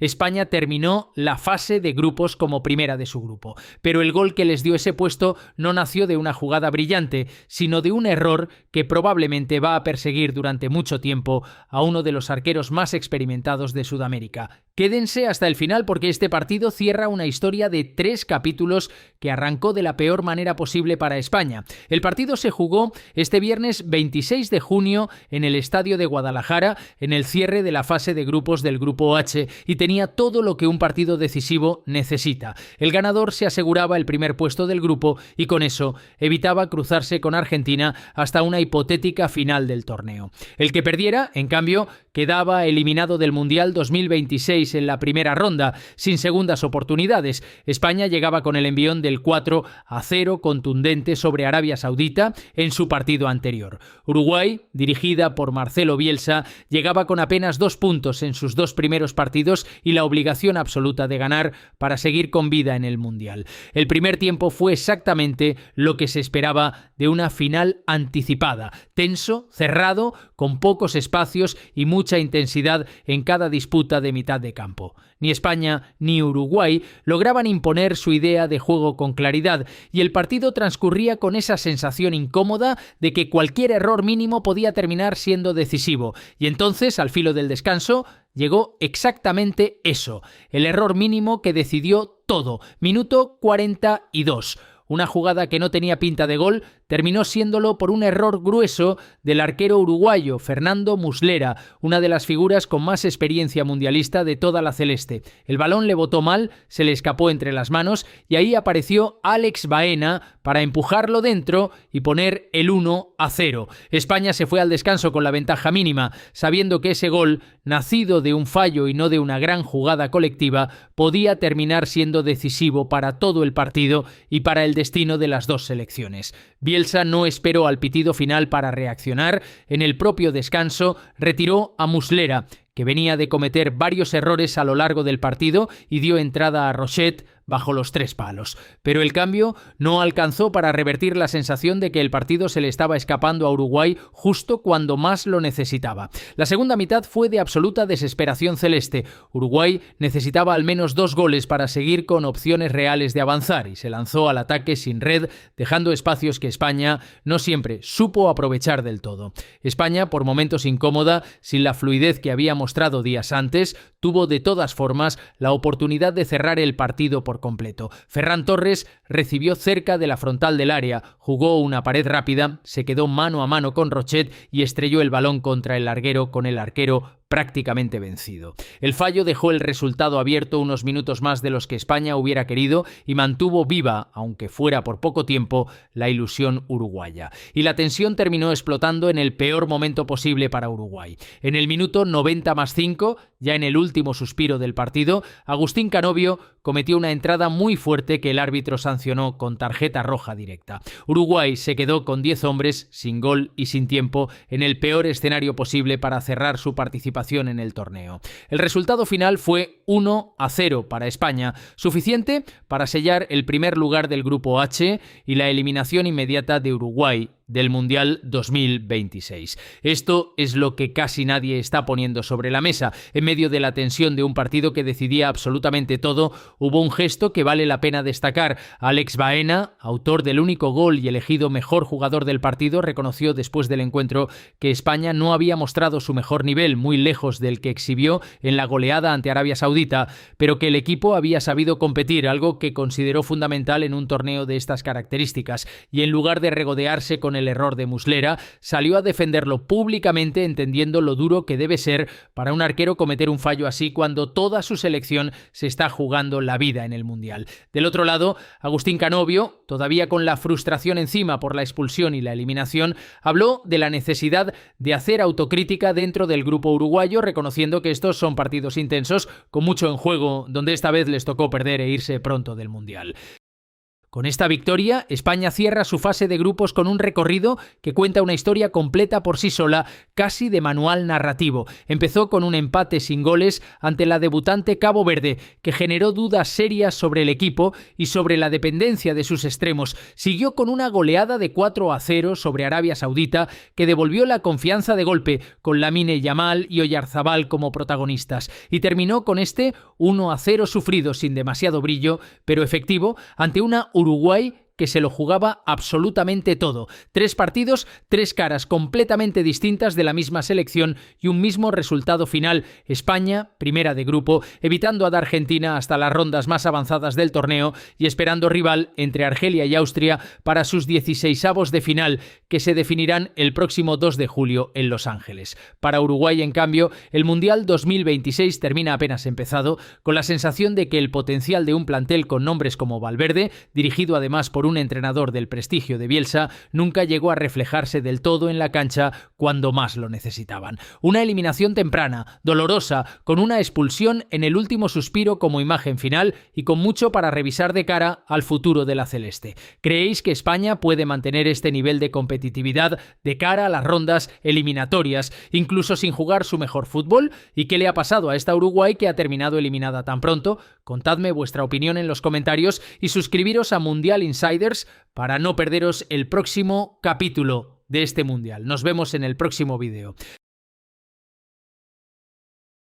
España terminó la fase de grupos como primera de su grupo. Pero el gol que les dio ese puesto no nació de una jugada brillante, sino de un error que probablemente va a perseguir durante mucho tiempo a uno de los arqueros más experimentados de Sudamérica. Quédense hasta el final porque este partido cierra una historia de 3 capítulos que arrancó de la peor manera posible para España. El partido se jugó este viernes 26 de junio en el estadio de Guadalajara, en el cierre de la fase de grupos del Grupo H, y tenía todo lo que un partido decisivo necesita. El ganador se aseguraba el primer puesto del grupo y con eso evitaba cruzarse con Argentina hasta una hipotética final del torneo. El que perdiera, en cambio, quedaba eliminado del Mundial 2026 en la primera ronda, sin segundas oportunidades. España llegaba con el envión del 4-0 contundente sobre Arabia Saudita en su partido anterior. Uruguay, dirigida por Marcelo Bielsa, llegaba con apenas 2 puntos en sus 2 primeros partidos y la obligación absoluta de ganar para seguir con vida en el Mundial. El primer tiempo fue exactamente lo que se esperaba de una final anticipada, tenso, cerrado, con pocos espacios y mucha intensidad en cada disputa de mitad de campo. Ni España ni Uruguay lograban imponer su idea de juego con claridad y el partido transcurría con esa sensación incómoda de que cualquier error mínimo podía terminar siendo decisivo. Y entonces, al filo del descanso, llegó exactamente eso, el error mínimo que decidió todo. Minuto 42. Una jugada que no tenía pinta de gol terminó siéndolo por un error grueso del arquero uruguayo Fernando Muslera, una de las figuras con más experiencia mundialista de toda la celeste. El balón le botó mal, se le escapó entre las manos y ahí apareció Alex Baena para empujarlo dentro y poner el 1-0. España se fue al descanso con la ventaja mínima, sabiendo que ese gol, nacido de un fallo y no de una gran jugada colectiva, podía terminar siendo decisivo para todo el partido y para el destino de las dos selecciones. Bielsa no esperó al pitido final para reaccionar. En el propio descanso retiró a Muslera, que venía de cometer varios errores a lo largo del partido, y dio entrada a Rochet bajo los 3 palos. Pero el cambio no alcanzó para revertir la sensación de que el partido se le estaba escapando a Uruguay justo cuando más lo necesitaba. La segunda mitad fue de absoluta desesperación celeste. Uruguay necesitaba al menos 2 goles para seguir con opciones reales de avanzar y se lanzó al ataque sin red, dejando espacios que España no siempre supo aprovechar del todo. España, por momentos incómoda, sin la fluidez que había mostrado días antes, tuvo de todas formas la oportunidad de cerrar el partido por completo. Ferran Torres recibió cerca de la frontal del área, jugó una pared rápida, se quedó mano a mano con Rochet y estrelló el balón contra el larguero con el arquero prácticamente vencido. El fallo dejó el resultado abierto unos minutos más de los que España hubiera querido y mantuvo viva, aunque fuera por poco tiempo, la ilusión uruguaya. Y la tensión terminó explotando en el peor momento posible para Uruguay. En el minuto 90+5, ya en el último suspiro del partido, Agustín Canovio cometió una entrada muy fuerte que el árbitro sancionó con tarjeta roja directa. Uruguay se quedó con 10 hombres, sin gol y sin tiempo, en el peor escenario posible para cerrar su participación en el torneo. El resultado final fue 1-0 para España, suficiente para sellar el primer lugar del Grupo H y la eliminación inmediata de Uruguay del Mundial 2026. Esto es lo que casi nadie está poniendo sobre la mesa. En medio de la tensión de un partido que decidía absolutamente todo, hubo un gesto que vale la pena destacar. Alex Baena, autor del único gol y elegido mejor jugador del partido, reconoció después del encuentro que España no había mostrado su mejor nivel, muy lejos del que exhibió en la goleada ante Arabia Saudita, pero que el equipo había sabido competir, algo que consideró fundamental en un torneo de estas características, y en lugar de regodearse con el error de Muslera, salió a defenderlo públicamente, entendiendo lo duro que debe ser para un arquero cometer un fallo así cuando toda su selección se está jugando la vida en el Mundial. Del otro lado, Agustín Canovio, todavía con la frustración encima por la expulsión y la eliminación, habló de la necesidad de hacer autocrítica dentro del grupo uruguayo, reconociendo que estos son partidos intensos, con mucho en juego, donde esta vez les tocó perder e irse pronto del Mundial. Con esta victoria, España cierra su fase de grupos con un recorrido que cuenta una historia completa por sí sola, casi de manual narrativo. Empezó con un empate sin goles ante la debutante Cabo Verde, que generó dudas serias sobre el equipo y sobre la dependencia de sus extremos. Siguió con una goleada de 4-0 sobre Arabia Saudita, que devolvió la confianza de golpe, con Lamine Yamal y Oyarzabal como protagonistas. Y terminó con este 1-0 sufrido sin demasiado brillo, pero efectivo, ante una Uruguay que se lo jugaba absolutamente todo. 3 partidos, 3 caras completamente distintas de la misma selección y un mismo resultado final. España, primera de grupo, evitando a la Argentina hasta las rondas más avanzadas del torneo y esperando rival entre Argelia y Austria para sus 16avos de final, que se definirán el próximo 2 de julio en Los Ángeles. Para Uruguay, en cambio, el Mundial 2026 termina apenas empezado, con la sensación de que el potencial de un plantel con nombres como Valverde, dirigido además por un entrenador del prestigio de Bielsa, nunca llegó a reflejarse del todo en la cancha cuando más lo necesitaban. Una eliminación temprana, dolorosa, con una expulsión en el último suspiro como imagen final y con mucho para revisar de cara al futuro de la celeste. ¿Creéis que España puede mantener este nivel de competitividad de cara a las rondas eliminatorias, incluso sin jugar su mejor fútbol? ¿Y qué le ha pasado a esta Uruguay que ha terminado eliminada tan pronto? Contadme vuestra opinión en los comentarios y suscribiros a Mundial Insiders para no perderos el próximo capítulo de este Mundial. Nos vemos en el próximo vídeo.